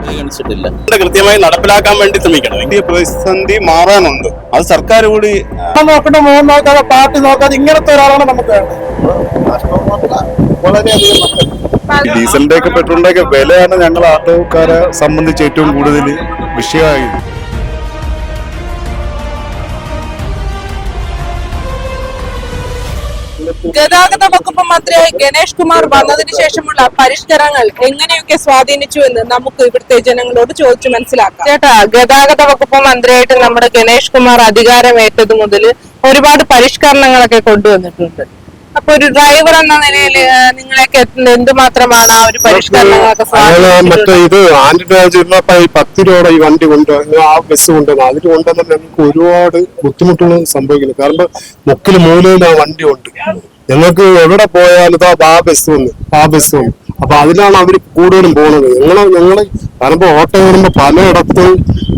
പരിഗണിച്ചിട്ടില്ല. കൃത്യമായി നടപ്പിലാക്കാൻ വേണ്ടി ശ്രമിക്കണം. വലിയ പ്രതിസന്ധി മാറാനുണ്ട്. അത് സർക്കാർ കൂടി നോക്കണ്ട, മോഹൻ നോക്കാതെ പാർട്ടി നോക്കാതെ ഇങ്ങനത്തെ ഒരാളാണ് നമുക്ക് വളരെയധികം. ഡീസലിന്റെ ഒക്കെ പെട്രോളിന്റെ ഒക്കെ വിലയാണ് ഞങ്ങൾ ആട്ടോക്കാരെ സംബന്ധിച്ച് ഏറ്റവും കൂടുതൽ വിഷയമായി. ഗതാഗത വകുപ്പ് മന്ത്രിയായി ഗണേഷ് കുമാർ വന്നതിന് ശേഷമുള്ള പരിഷ്കരണങ്ങൾ എങ്ങനെയൊക്കെ സ്വാധീനിച്ചു എന്ന് നമുക്ക് ഇവിടുത്തെ ജനങ്ങളോട് ചോദിച്ചു മനസ്സിലാക്കാം. ചേട്ടാ, ഗതാഗത വകുപ്പ് മന്ത്രിയായിട്ട് നമ്മുടെ ഗണേഷ് കുമാർ അധികാരമേറ്റത് മുതൽ ഒരുപാട് പരിഷ്കരണങ്ങളൊക്കെ കൊണ്ടുവന്നിട്ടുണ്ട്. അപ്പൊ ഒരു ഡ്രൈവർ എന്ന നിലയിൽ നിങ്ങളൊക്കെ എന്തുമാത്രമാണ് ആ ഒരു പരിഷ്കരണങ്ങളൊക്കെ മറ്റേ ഇത് ആന്റിരാജ് 10 രൂപയുടെ ഈ വണ്ടി കൊണ്ടുവന്നു, ആ ബസ് കൊണ്ടുവന്നു. അതിന് കൊണ്ടുവന്നാൽ ഞങ്ങൾക്ക് ഒരുപാട് ബുദ്ധിമുട്ടുകൾ സംഭവിക്കുന്നു. കാരണം മുക്കില് മൂലയിൽ ആ വണ്ടി ഉണ്ട്. ഞങ്ങൾക്ക് എവിടെ പോയാലും ആ ബസ് വന്നു. അപ്പൊ അതിലാണ് അവർ കൂടുതലും പോകുന്നത്. ഞങ്ങള് കാരണം ഓട്ടോ വരുമ്പോ പലയിടത്ത്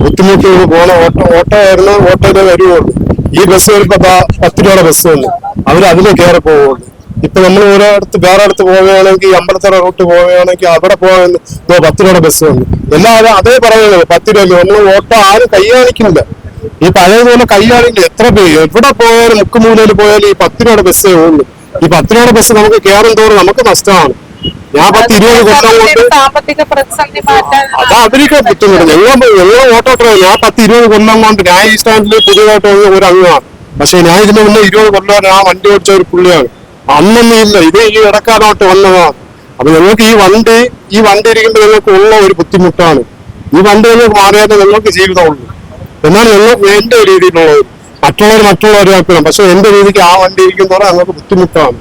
ബുദ്ധിമുട്ടുകൾ പോണ ഓട്ടോ വരുന്ന ഓട്ടോയിലേ വരുവുള്ളൂ. ഈ ബസ് വരുമ്പോ 10 രൂപയുടെ ബസ് വന്നു, അതില് കയറി പോവുള്ളൂ. ഇപ്പൊ നമ്മൾ ഒരിടത്ത് വേറെ അടുത്ത് പോവുകയാണെങ്കിൽ അമ്പലത്തറ റൂട്ട് പോവുകയാണെങ്കിൽ അവിടെ പോകാൻ 10 രൂപയുടെ ബസ് വന്നു. എല്ലാവരും അതേ പറയുന്നത് 10 രൂപ. നമ്മൾ ഓട്ടോ ആരും കൈകാണിക്കുന്നില്ല. ഈ പഴയതുപോലെ കൈകാണിക്കില്ല. എത്ര പേര് എവിടെ പോയാലും മുക്കുമൂലയിൽ പോയാലും ഈ 10 രൂപയുടെ ബസ്സേ പോകുന്നു. ഈ 10 രൂപയുടെ ബസ് നമുക്ക് കയറും തോറും നമുക്ക് നഷ്ടമാണ്. ഞാൻ 10-20 കൊല്ലം കൊണ്ട് അത് അവർക്ക് ബുദ്ധിമുട്ട്. ഞങ്ങൾ ഓട്ടോ ഡ്രൈവർ. ഞാൻ 10-20 കൊല്ലം കൊണ്ട് ഞാൻ ഈ സ്റ്റാൻഡിൽ പുതിയതായിട്ട് ഒരു അംഗമാണ്. പക്ഷെ ഞാൻ ഇതിന് മുന്നേ 20 കൊല്ലം ആ വണ്ടി ഓടിച്ച ഒരു പുള്ളിയാണ്. അന്നൊന്നും ഇല്ല, ഇത് ഈ ഇടക്കാലമായിട്ട് വന്നതാണ്. അപ്പൊ ഞങ്ങൾക്ക് ഈ വണ്ടി ഇരിക്കുമ്പോൾ ഞങ്ങൾക്ക് ഉള്ള ഒരു ബുദ്ധിമുട്ടാണ്. ഈ വണ്ടി ഞങ്ങൾക്ക് മാറിയാലേ ഞങ്ങൾക്ക് ജീവിതമുള്ളൂ. എന്നാണ് എന്റെ രീതിയിലുള്ളത്. മറ്റുള്ളവർ ആക്കണം. പക്ഷെ എന്റെ രീതിക്ക് ആ വണ്ടി ഇരിക്കുന്നതോടെ ഞങ്ങൾക്ക് ബുദ്ധിമുട്ടാണ്.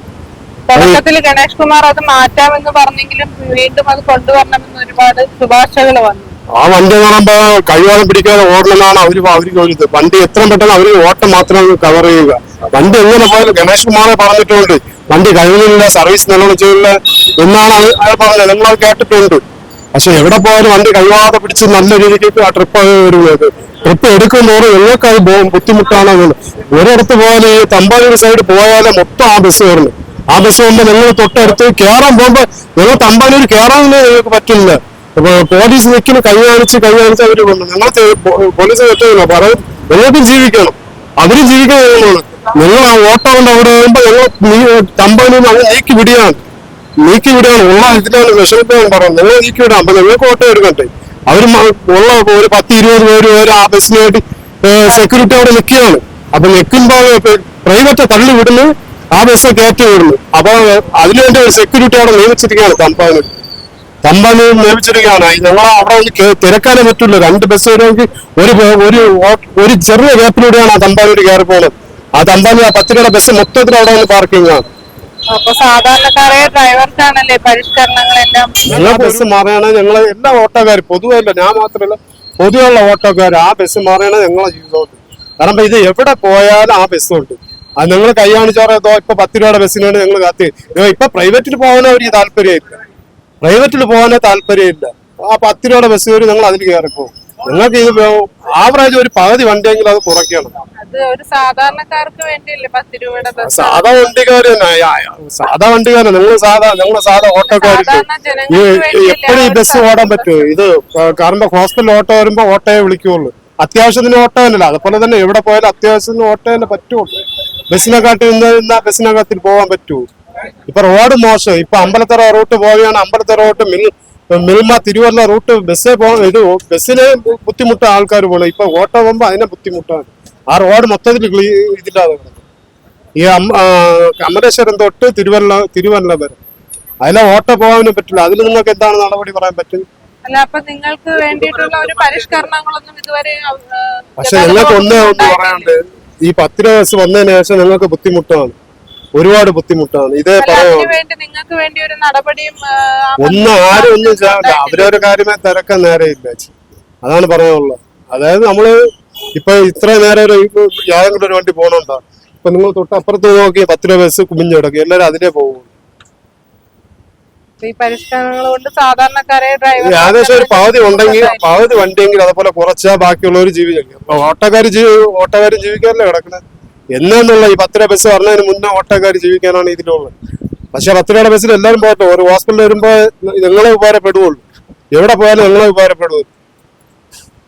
തുടക്കത്തിൽ ഗണേഷ് കുമാർ അത് മാറ്റാമെന്ന് പറഞ്ഞെങ്കിലും വീണ്ടും അത് കൊണ്ടുവരണമെന്ന് ഒരുപാട് ശുപാർശകൾ വന്നു. ആ വണ്ടി കാണുമ്പോ കഴിവാളം പിടിക്കാതെ ഓടണമെന്നാണ് അവർക്ക് ഒരു വണ്ടി എത്രയും പെട്ടെന്ന് അവര് ഓട്ടം മാത്രം കവർ ചെയ്യുക. വണ്ടി എങ്ങനെ പോയാലും ഗണേഷ് കുമാറെ പറഞ്ഞിട്ടുണ്ട് വണ്ടി കഴിവില്ല, സർവീസ് നല്ലോണം ചെയ്യില്ല എന്നാണ് അയാൾ പറഞ്ഞത്. ഞങ്ങളത് കേട്ടിട്ടുണ്ട്. പക്ഷെ എവിടെ പോയാലും വണ്ടി കഴിവാതെ പിടിച്ച് നല്ല രീതിക്ക് ആ ട്രിപ്പ് വരുന്നത്. ട്രിപ്പ് എടുക്കുന്നതോടെ ഞങ്ങൾക്ക് അത് ബുദ്ധിമുട്ടാണ്. ഒരിടത്ത് പോയാലും ഈ തമ്പാനൂർ സൈഡ് പോയാലും മൊത്തം ആ ബസ് വരുന്നു. ആ ബസ് കൊണ്ട് ഞങ്ങൾ തൊട്ടടുത്ത് കയറാൻ പോകുമ്പോ ഞങ്ങൾ തമ്പാനൂർ കയറാനൊന്നും ഞങ്ങൾക്ക് പറ്റില്ല. പോലീസ് നിൽക്കുന്ന കൈ കാണിച്ച് അവര് കൊണ്ടു. ഞങ്ങൾ പോലീസ് പറ്റില്ല. പറയും ഞങ്ങൾക്കും ജീവിക്കണം, അവരും ജീവിക്കണം. ഞങ്ങൾ ആ ഓട്ടോ കൊണ്ട് അവിടെ വരുമ്പോ ഞങ്ങൾ തമ്പാനൂർ അത് നീക്കി വിടുകയാണ്. ഉള്ള ഇതിലാണ് വിഷമത്തെയാണ് പറയുന്നത്. ഞങ്ങൾ നീക്കി വിടാം. അപ്പൊ ഞങ്ങൾക്ക് ഓട്ടോ എടുക്കട്ടെ. അവരും ഉള്ള ഒരു 10-20 പേര് ആ ബസ്സിനായിട്ട് സെക്യൂരിറ്റി അവിടെ നിൽക്കുകയാണ്. അപ്പൊ നിൽക്കുമ്പോ പ്രൈവറ്റ് തള്ളി വിടുന്നു, ആ ബസ് കയറ്റി വിടുന്നു. അപ്പൊ അതിനുവേണ്ടി ഒരു സെക്യൂരിറ്റി അവിടെ നിയമിച്ചിരിക്കുകയാണ്. തമ്പാനൂർ നിയമിച്ചിരിക്കുകയാണ്. ഞങ്ങൾ അവിടെ ഒന്ന് തിരക്കാനേ പറ്റില്ല. 2 ബസ് വരുമെങ്കിൽ ഒരു ചെറിയ ഗ്യാപ്പിലൂടെയാണ് ആ തമ്പാനൂർ കയറി പോകുന്നത്. ആ തമ്പാനൂർ 10 രൂപയുടെ ബസ് മൊത്തത്തിൽ അവിടെ വന്ന് പാർക്കിംഗ് ആണ്. അപ്പൊ സാധാരണക്കാരെ ഡ്രൈവർക്കാണല്ലേ പരിഷ്കരണങ്ങളെല്ലാം. ഞങ്ങൾ ബസ് മാറിയാണ് ഞങ്ങൾ എല്ലാ ഓട്ടോക്കാരും പൊതുവല്ല, ഞാൻ മാത്രമല്ല പൊതുവെയുള്ള ഓട്ടോക്കാർ ആ ബസ് മാറിയാണ് ഞങ്ങളെ ജീവിതമുണ്ട്. കാരണം ഇത് എവിടെ പോയാലും ആ ബസ്സുണ്ട്. അത് ഞങ്ങൾ കൈ കാണിച്ചോറോ ഇപ്പൊ 10 രൂപയുടെ ബസ്സിനാണ് ഞങ്ങൾ കാത്തി. ഇപ്പൊ പ്രൈവറ്റിൽ പോകാനോ അവർക്ക് താല്പര്യമില്ല. ആ 10 രൂപയുടെ ബസ് കയറി ഞങ്ങൾ അതിൽ കയറിപ്പോകും. ഞങ്ങൾക്ക് ഇത് ആവറേജ് ഒരു പകുതി വണ്ടിയെങ്കിൽ അത് കുറയ്ക്കണം. സാധാരണക്കാർക്ക് വേണ്ടിയല്ലേ 10 രൂപയുടെ ബസ്? സാധാ വണ്ടിക്കാരൻ ഞങ്ങളെ സാധാ ഓട്ടോക്കാർക്ക് എപ്പോഴും ഈ ബസ് ഓടാൻ പറ്റുമോ? ഇത് കാരണം ഹോസ്പിറ്റൽ ഓട്ടോ വരുമ്പോ ഓട്ടോയെ വിളിക്കുള്ളൂ. അത്യാവശ്യത്തിന് ഓട്ടോ തന്നെയല്ല. അതുപോലെ തന്നെ എവിടെ പോയാലും അത്യാവശ്യത്തിന് ഓട്ടോ തന്നെ പറ്റുള്ളൂ. ബസ്സിനെക്കാട്ടി ബസ്സിനകത്തിൽ പോകാൻ പറ്റുമോ? ഇപ്പൊ റോഡ് മോശം. ഇപ്പൊ അമ്പലത്തറ റൂട്ട് പോവുകയാണ്. അമ്പലത്തറ റൂട്ട് മിൽമ തിരുവല്ല റൂട്ട് ബസ്സിന് ബുദ്ധിമുട്ട് ആൾക്കാർ പോകണം. ഇപ്പൊ ഓട്ടോ പോകുമ്പോ അതിനെ ബുദ്ധിമുട്ടാണ്. ആ റോഡ് മൊത്തത്തിൽ ഇതില്ലാതെ കിടക്കും. ഈ അമരേശ്വരം തൊട്ട് തിരുവല്ല വരെ അതിലെ ഓട്ടോ പോകാനും പറ്റില്ല. അതിൽ നിങ്ങൾക്ക് എന്താണ് നടപടി പറയാൻ പറ്റും? അല്ല, അപ്പൊ നിങ്ങൾക്ക് വേണ്ടിയിട്ടുള്ള ഒരു പരിഷ്കരണങ്ങളൊന്നും ഇതുവരെ. പക്ഷെ ഞങ്ങൾക്ക് ഒന്നും പറയാണ്ട് ഈ 10 രൂപ ബസ് വന്നതിന് ശേഷം ഞങ്ങൾക്ക് ബുദ്ധിമുട്ടാണ്, ഒരുപാട് ബുദ്ധിമുട്ടാണ്. ഇതേ നിങ്ങൾക്ക് വേണ്ടി ഒരു നടപടിയും ആരും ഒന്നും ചെയ്യാറില്ല. അവരൊരു കാര്യമേ തിരക്കാൻ നേരെയില്ല. അതാണ് പറയാനുള്ളത്. അതായത് നമ്മള് ഇപ്പൊ ഇത്ര നേരം യാതെങ്കിലും ഒരു വണ്ടി പോകണുണ്ടോ? ഇപ്പൊ നിങ്ങൾ തൊട്ടപ്പുറത്ത് നോക്കി 10 രൂപ ബസ് കുമിഞ്ഞെടുക്കും. എല്ലാവരും അതിലേ പോകും. ഈ പരിഷ്കരണങ്ങൾ കൊണ്ട് സാധാരണക്കാരെ ഏകദേശം ഒരു പകുതി വണ്ടിയെങ്കിൽ അതുപോലെ കുറച്ചാ ബാക്കിയുള്ളവർ ജീവിക്കും. അപ്പൊ ഓട്ടോക്കാർ ജീവിക്കാനല്ലേ കിടക്കുന്നത് എന്നുള്ള ഈ 10 രൂപ ബസ് പറഞ്ഞതിന് മുന്നേ ഓട്ടോക്കാർ ജീവിക്കാനാണ് ഇതിലുള്ളത്. പക്ഷെ 10 രൂപയുടെ ബസ്സിൽ എല്ലാവരും പോകട്ടെ. ഒരു ഹോസ്പിറ്റലിൽ വരുമ്പോ ഞങ്ങളെ ഉപകാരപ്പെടുകയുള്ളൂ. എവിടെ പോയാലും ഞങ്ങളെ ഉപകാരപ്പെടും.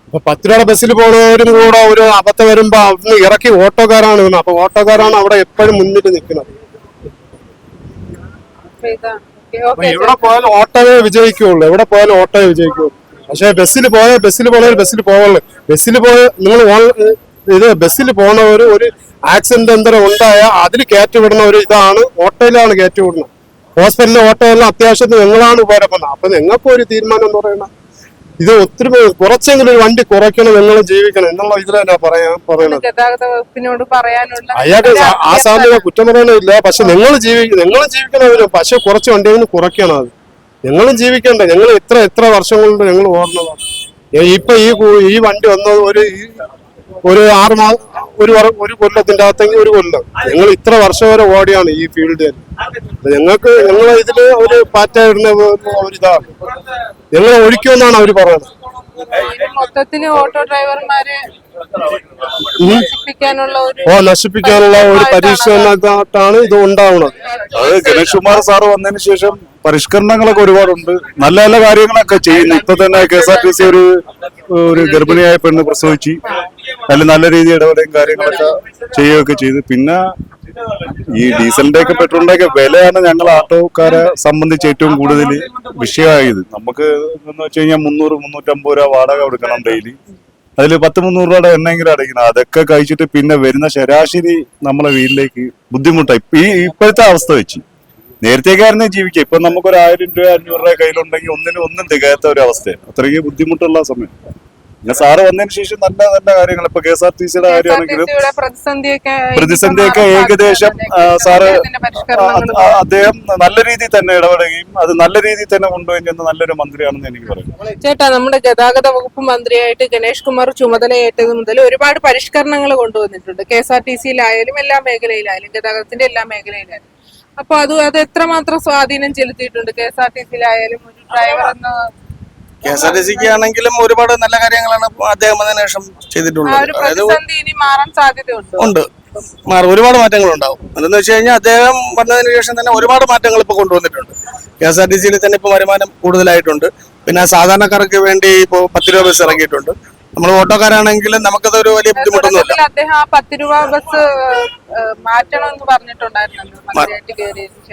ഇപ്പൊ 10 രൂപയുടെ ബസ്സിൽ പോണവരും കൂടെ ഒരു അബദ്ധം വരുമ്പോ അവിടുന്ന് ഇറക്കി ഓട്ടോക്കാരാണ് വീണത്. അപ്പൊ ഓട്ടോക്കാരാണ് അവിടെ എപ്പോഴും മുന്നിട്ട് നിൽക്കുന്നത്. അപ്പൊ എവിടെ പോയാലും ഓട്ടോയെ വിജയിക്കുള്ളൂ, എവിടെ പോയാലും ഓട്ടോയെ വിജയിക്കുള്ളൂ. പക്ഷെ ബസ്സിൽ പോയാൽ ബസ്സിൽ പോവുള്ളൂ. ബസ്സിൽ പോയ നിങ്ങൾ ബസ്സിൽ പോണവർ ഒരു ആക്സിഡന്റ് എന്തെങ്കിലും ഉണ്ടായാൽ അതിൽ കയറ്റിവിടുന്ന ഒരു ഇതാണ് ഓട്ടോയിലാണ് കയറ്റിവിടുന്നത്. ഹോസ്പിറ്റലിലെ ഓട്ടോ എല്ലാം അത്യാവശ്യത്തിന് ഞങ്ങളാണ് ഉപകാരപ്പെടുന്നത്. അപ്പൊ ഞങ്ങൾക്ക് ഒരു തീരുമാനം എന്ന് പറയുന്നത് ഇത് ഒത്തിരി കുറച്ചെങ്കിലും ഒരു വണ്ടി കുറയ്ക്കണം, നിങ്ങൾ ജീവിക്കണം എന്നുള്ള ഇതിലാണ് പറയണത്. ഗതാഗത വകുപ്പിനോട് പറയാനുള്ള അയാൾക്ക് ആ സാധ്യത കുറ്റം പറയാനില്ല. പക്ഷെ നിങ്ങൾ ജീവിക്കണവരും പക്ഷെ കുറച്ച് വണ്ടിയെങ്കിലും കുറയ്ക്കണം. അത് ഞങ്ങളും ജീവിക്കണ്ടേ? ഞങ്ങൾ എത്ര വർഷം കൊണ്ട് ഞങ്ങൾ ഓടുന്നതാണ്. ഇപ്പൊ ഈ വണ്ടി വന്നത് ഒരു 6 മാസം ഒരു കൊല്ലത്തിന്റെ അകത്തെങ്കിൽ ഒരു കൊല്ലം. ഞങ്ങൾ ഇത്ര വർഷം വരെ ഓടിയാണ് ഈ ഫീൽഡിൽ. ഞങ്ങളെ ഇതില് ഒരു പാറ്റ ഇടുന്ന ഒരിതാണ്. ഞങ്ങളെ ഒഴിക്കുമെന്നാണ് അവര് പറയുന്നത്. മൊത്തത്തില് ഓട്ടോ ഡ്രൈവർമാരെ നശിപ്പിക്കാനുള്ള ഒരു പരീക്ഷണത്താണ് ഇത് ഉണ്ടാവുന്നത്. അത് ഗണേഷ് കുമാർ സാറ് വന്നതിന് ശേഷം പരിഷ്കരണങ്ങളൊക്കെ ഒരുപാടുണ്ട്, നല്ല നല്ല കാര്യങ്ങളൊക്കെ ചെയ്യുന്നു. ഇപ്പൊ തന്നെ KSRTC ഒരു ഗർഭിണിയായ പെണ്ണ് പ്രസവിച്ച് അതിൽ നല്ല രീതിയിൽ ഇടപെടുകയും കാര്യങ്ങളൊക്കെ ചെയ്യുകയൊക്കെ ചെയ്തു. പിന്നെ ഈ ഡീസലിന്റെ ഒക്കെ പെട്രോളിന്റെ ഒക്കെ വിലയാണ് ഞങ്ങൾ ഓട്ടോക്കാരെ സംബന്ധിച്ച് ഏറ്റവും കൂടുതൽ വിഷയമായത്. നമുക്ക് എന്ന് വെച്ച് കഴിഞ്ഞാൽ 300-350 രൂപ വാടക കൊടുക്കണം ഡെയിലി. അതിൽ 10-300 രൂപയുടെ എണ്ണെങ്കിലും അടയ്ക്കണം. അതൊക്കെ കഴിച്ചിട്ട് പിന്നെ വരുന്ന ശരാശരി നമ്മളെ വീട്ടിലേക്ക് ബുദ്ധിമുട്ടായി ഇപ്പോഴത്തെ അവസ്ഥ വെച്ച്. നേരത്തേക്കായിരുന്നു ജീവിക്കുക. ഇപ്പൊ നമുക്കൊരു 1000 രൂപ 500 രൂപ കയ്യിലുണ്ടെങ്കിൽ ഒന്നും തികയാത്ത ഒരു അവസ്ഥയാണ്. അത്രയ്ക്ക് ബുദ്ധിമുട്ടുള്ള സമയം. പിന്നെ സാറ് വന്നതിന് ശേഷം നല്ല നല്ല കാര്യങ്ങൾ ഇപ്പൊ KSRTCയുടെ കാര്യമാണെങ്കിലും പ്രതിസന്ധിയൊക്കെ ഏകദേശം സാറ് അദ്ദേഹം നല്ല രീതിയിൽ തന്നെ ഇടപെടുകയും അത് നല്ല രീതിയിൽ തന്നെ കൊണ്ടുപോയി ചെന്ന നല്ലൊരു മന്ത്രിയാണെന്ന് എനിക്ക് പറയാം. ചേട്ടാ, നമ്മുടെ ഗതാഗത വകുപ്പ് മന്ത്രിയായിട്ട് ഗണേഷ് കുമാർ ചുമതലയേറ്റത് മുതൽ ഒരുപാട് പരിഷ്കരണങ്ങൾ കൊണ്ടുവന്നിട്ടുണ്ട്. KSRTCയിലായാലും എല്ലാ മേഖലയിലായാലും ഗതാഗതത്തിന്റെ എല്ലാ മേഖലയിലായാലും. അപ്പൊ അത് എത്രമാത്രം സ്വാധീനം ചെലുത്തിയിട്ടുണ്ട് KSRTCയിലായാലും ഒരു ഡ്രൈവർ എന്ന KSRTCക്ക് ആണെങ്കിലും ഒരുപാട് നല്ല കാര്യങ്ങളാണ് അദ്ദേഹം വന്നതിന് ശേഷം ചെയ്തിട്ടുള്ളത്. മാറാൻ സാധ്യതയുണ്ട്. ഒരുപാട് മാറ്റങ്ങൾ ഉണ്ടാവും. അതെന്ന് വെച്ച് കഴിഞ്ഞാൽ അദ്ദേഹം വന്നതിന് ശേഷം തന്നെ ഒരുപാട് മാറ്റങ്ങൾ ഇപ്പൊ കൊണ്ടുവന്നിട്ടുണ്ട്. KSRTCയിൽ തന്നെ ഇപ്പൊ വരുമാനം കൂടുതലായിട്ടുണ്ട്. പിന്നെ സാധാരണക്കാർക്ക് വേണ്ടി ഇപ്പൊ 10 രൂപ ബസ് ഇറങ്ങിയിട്ടുണ്ട്. നമ്മൾ ഓട്ടോക്കാരാണെങ്കിലും നമുക്കതൊരു വലിയ ബുദ്ധിമുട്ടൊന്നുമില്ല. അദ്ദേഹം ആ 10 രൂപ ബസ് മാറ്റണമെന്ന് പറഞ്ഞിട്ടുണ്ടായിരുന്നു.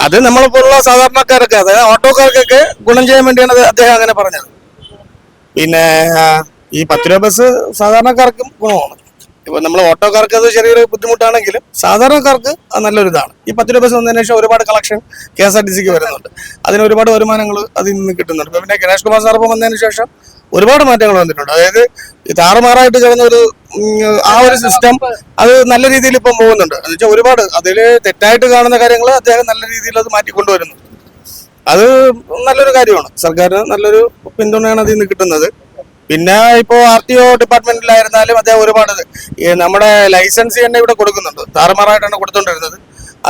അത് നമ്മളിപ്പോഴുള്ള സാധാരണക്കാർക്ക്, അതായത് ഓട്ടോക്കാർക്കൊക്കെ ഗുണം ചെയ്യാൻ വേണ്ടിയാണ് അദ്ദേഹം അങ്ങനെ പറഞ്ഞത്. പിന്നെ ഈ 10 രൂപ ബസ് സാധാരണക്കാർക്കും ഗുണമാണ്. ഇപ്പൊ നമ്മൾ ഓട്ടോക്കാർക്ക് അത് ചെറിയൊരു ബുദ്ധിമുട്ടാണെങ്കിലും സാധാരണക്കാർക്ക് അത് നല്ലൊരു ഇതാണ്. ഈ 10 രൂപ ബസ് വന്നതിന് ശേഷം ഒരുപാട് കളക്ഷൻ KSRTCക്ക് വരുന്നുണ്ട്. അതിന് ഒരുപാട് വരുമാനങ്ങൾ അതിൽ നിന്ന് കിട്ടുന്നുണ്ട്. പിന്നെ ഗണേഷ് കുമാർ സാർ വന്നതിന് ശേഷം ഒരുപാട് മാറ്റങ്ങൾ വന്നിട്ടുണ്ട്. അതായത് താറുമാറായിട്ട് കിടന്ന ആ ഒരു സിസ്റ്റം അത് നല്ല രീതിയിൽ ഇപ്പം പോകുന്നുണ്ട്. എന്ന് വെച്ചാൽ ഒരുപാട് അതില് തെറ്റായിട്ട് കാണുന്ന കാര്യങ്ങൾ അദ്ദേഹം നല്ല രീതിയിൽ അത് മാറ്റിക്കൊണ്ടുവരുന്നു. അത് നല്ലൊരു കാര്യമാണ്. സർക്കാരിന് നല്ലൊരു പിന്തുണയാണ് അതിൽ നിന്ന് കിട്ടുന്നത്. പിന്നെ ഇപ്പോ RTO ഡിപ്പാർട്ട്മെന്റിലായിരുന്നാലും അദ്ദേഹം ഒരുപാട് നമ്മുടെ ലൈസൻസ് തന്നെ ഇവിടെ കൊടുക്കുന്നുണ്ട്. താറുമാറായിട്ടാണ് കൊടുത്തോണ്ടിരുന്നത്.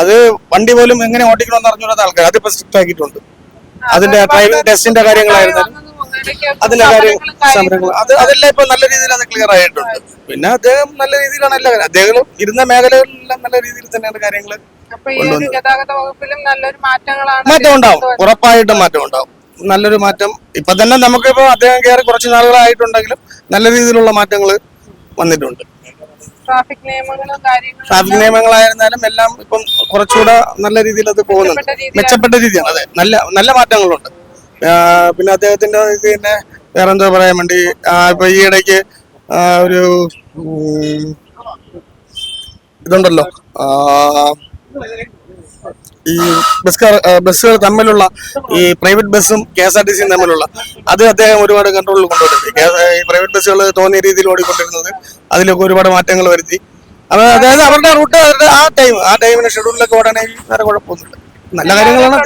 അത് വണ്ടി പോലും എങ്ങനെ ഓടിക്കണമെന്ന് അറിഞ്ഞുകൂടാത്ത ആൾക്കാർ അതിപ്പോ സ്ട്രിക്റ്റ് ആക്കിയിട്ടുണ്ട്. അതിന്റെ ഡ്രൈവിംഗ് ടെസ്റ്റിന്റെ കാര്യങ്ങളായിരുന്നാലും അതിന്റെ സമരങ്ങൾ അതെല്ലാം ഇപ്പൊ നല്ല രീതിയിൽ അത് ക്ലിയർ ആയിട്ടുണ്ട്. പിന്നെ അദ്ദേഹം നല്ല രീതിയിലാണ് എല്ലാ കാര്യം അദ്ദേഹം ഇരുന്ന മേഖലകളിലെല്ലാം നല്ല രീതിയിൽ തന്നെയാണ് കാര്യങ്ങൾ. മാറ്റം ഉണ്ടാവും, ഉറപ്പായിട്ടും മാറ്റം ഉണ്ടാവും. നല്ലൊരു മാറ്റം ഇപ്പൊ തന്നെ നമുക്കിപ്പോ അദ്ദേഹം കയറി കുറച്ച് നാളുകളായിട്ടുണ്ടെങ്കിലും നല്ല രീതിയിലുള്ള മാറ്റങ്ങൾ വന്നിട്ടുണ്ട്. ട്രാഫിക് നിയമങ്ങളായിരുന്നാലും എല്ലാം ഇപ്പം കുറച്ചുകൂടെ നല്ല രീതിയിൽ അത് പോകുന്നുണ്ട്. മെച്ചപ്പെട്ട രീതിയാണ്. അതെ, നല്ല മാറ്റങ്ങളുണ്ട്. പിന്നെ അദ്ദേഹത്തിന്റെ പിന്നെ വേറെന്താ പറയാൻ വേണ്ടി ഇപ്പൊ ഈ ഇടയ്ക്ക് ഒരു ഇതുണ്ടല്ലോ, ഈ ബസ്സുകൾ തമ്മിലുള്ള ഈ പ്രൈവറ്റ് ബസ്സും KSRTCയും തമ്മിലുള്ള അത് അദ്ദേഹം ഒരുപാട് കൺട്രോളിൽ കൊണ്ടുവന്നിട്ടുണ്ട്. ഈ പ്രൈവറ്റ് ബസ്സുകൾ തോന്നിയ രീതിയിൽ ഓടിക്കൊണ്ടിരുന്നത് അതിലൊക്കെ ഒരുപാട് മാറ്റങ്ങൾ വരുത്തി. അതായത് അവരുടെ റൂട്ട് ആ ടൈമിന് ഷെഡ്യൂളിലൊക്കെ ഓടാണെങ്കിൽ വേറെ കുഴപ്പമൊന്നുമില്ല. നല്ല കാര്യങ്ങളാണ്.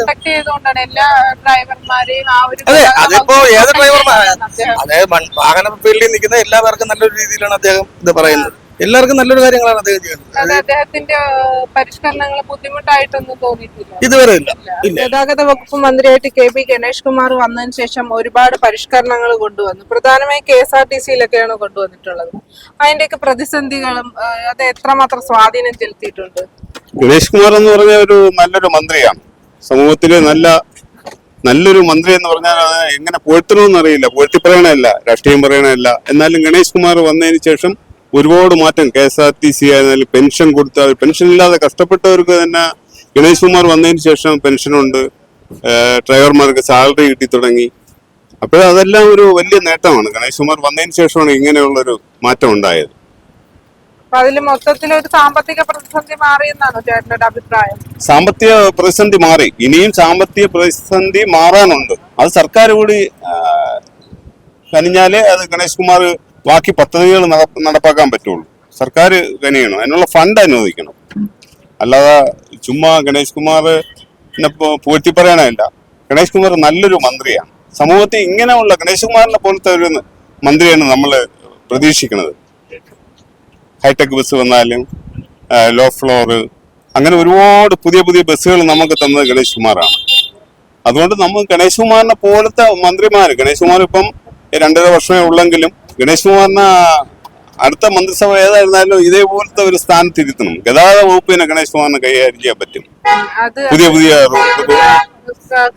അതെ, അതിപ്പോ ഏത് ഡ്രൈവർമാരും അതായത് വാഹന ഫീൽഡിൽ നിൽക്കുന്ന എല്ലാവർക്കും നല്ലൊരു രീതിയിലാണ് അദ്ദേഹം ഇത് പറയുന്നത്. എല്ലാവർക്കും നല്ലൊരു കാര്യങ്ങളാണ് അദ്ദേഹം ചെയ്യുന്നത്. അദ്ദേഹത്തിന്റെ പരിഷ്കരണങ്ങൾ ബുദ്ധിമുട്ടായിട്ടൊന്നും തോന്നിയിട്ടില്ല ഇതുവരെ ഇല്ല. ഗതാഗത വകുപ്പ് മന്ത്രിയായിട്ട് KP ഗണേഷ് കുമാർ വന്നതിന് ശേഷം ഒരുപാട് പരിഷ്കരണങ്ങൾ കൊണ്ടുവന്നു. പ്രധാനമായും KSRTCയിലൊക്കെയാണ് കൊണ്ടുവന്നിട്ടുള്ളത്. അതിന്റെയൊക്കെ പ്രതിസന്ധികളും അത് എത്രമാത്രം സ്വാധീനം ചെലുത്തിയിട്ടുണ്ട്? ഗണേഷ് കുമാർ എന്ന് പറഞ്ഞ ഒരു നല്ലൊരു മന്ത്രിയാണ്. സമൂഹത്തില് നല്ല നല്ലൊരു മന്ത്രി എന്ന് പറഞ്ഞാൽ അത് എങ്ങനെ പുകഴ്ത്തണമെന്ന് അറിയില്ല, പുകഴ്ത്തി പറയണമല്ല, രാഷ്ട്രീയം പറയണമല്ല. എന്നാലും ഗണേഷ് കുമാർ വന്നതിന് ശേഷം ഒരുപാട് മാറ്റം, KSRTC ആയിരുന്നാലും പെൻഷൻ കൊടുത്താൽ, പെൻഷൻ ഇല്ലാതെ കഷ്ടപ്പെട്ടവർക്ക് തന്നെ ഗണേഷ് കുമാർ വന്നതിന് ശേഷം പെൻഷനുണ്ട്, ഡ്രൈവർമാർക്ക് സാലറി കിട്ടി തുടങ്ങി. അതെല്ലാം ഒരു വലിയ നേട്ടമാണ്. ഗണേഷ് കുമാർ വന്നതിന് ശേഷമാണ് ഇങ്ങനെയുള്ളൊരു മാറ്റം ഉണ്ടായത്. അതിൽ മൊത്തത്തിൽ ഒരു സാമ്പത്തിക പ്രതിസന്ധി മാറിയെന്നാണോ ചേട്ടന്റെ അഭിപ്രായം? സാമ്പത്തിക പ്രതിസന്ധി മാറി, ഇനിയും സാമ്പത്തിക പ്രതിസന്ധി മാറാനുണ്ട്. അത് സർക്കാർ കൂടി കനിഞ്ഞാലേ അത് ഗണേഷ് കുമാർ ബാക്കി പദ്ധതികൾ നടപ്പാക്കാൻ പറ്റുള്ളൂ. സർക്കാർ കനിയണം, അതിനുള്ള ഫണ്ട് അനുവദിക്കണം. അല്ലാതെ ചുമ്മാ ഗണേഷ് കുമാർ പൂഴ്ത്തി പറയാനല്ല. ഗണേഷ് കുമാർ നല്ലൊരു മന്ത്രിയാണ്. സമൂഹത്തിൽ ഇങ്ങനെയുള്ള ഗണേഷ് കുമാറിനെ പോലത്തെ ഒരു മന്ത്രിയാണ് നമ്മൾ പ്രതീക്ഷിക്കുന്നത്. ഹൈടെക് ബസ് വന്നാലും ലോ ഫ്ലോർ, അങ്ങനെ ഒരുപാട് പുതിയ പുതിയ ബസ്സുകൾ നമുക്ക് തന്നത് ഗണേഷ് കുമാറാണ്. അതുകൊണ്ട് നമ്മൾ ഗണേഷ് കുമാറിനെ പോലത്തെ മന്ത്രിമാർ, ഗണേഷ് കുമാർ ഇപ്പം 2.5 വർഷമേ ഉള്ളെങ്കിലും ഗണേഷ് കുമാറിന് അടുത്ത മന്ത്രിസഭ ഏതായിരുന്നാലും ഇതേപോലത്തെ ഒരു സ്ഥാനത്തിരുത്തണം. ഗതാഗത വകുപ്പിനെ ഗണേഷ് കുമാറിന് കൈകാര്യം ചെയ്യാൻ പറ്റും. പുതിയ പുതിയ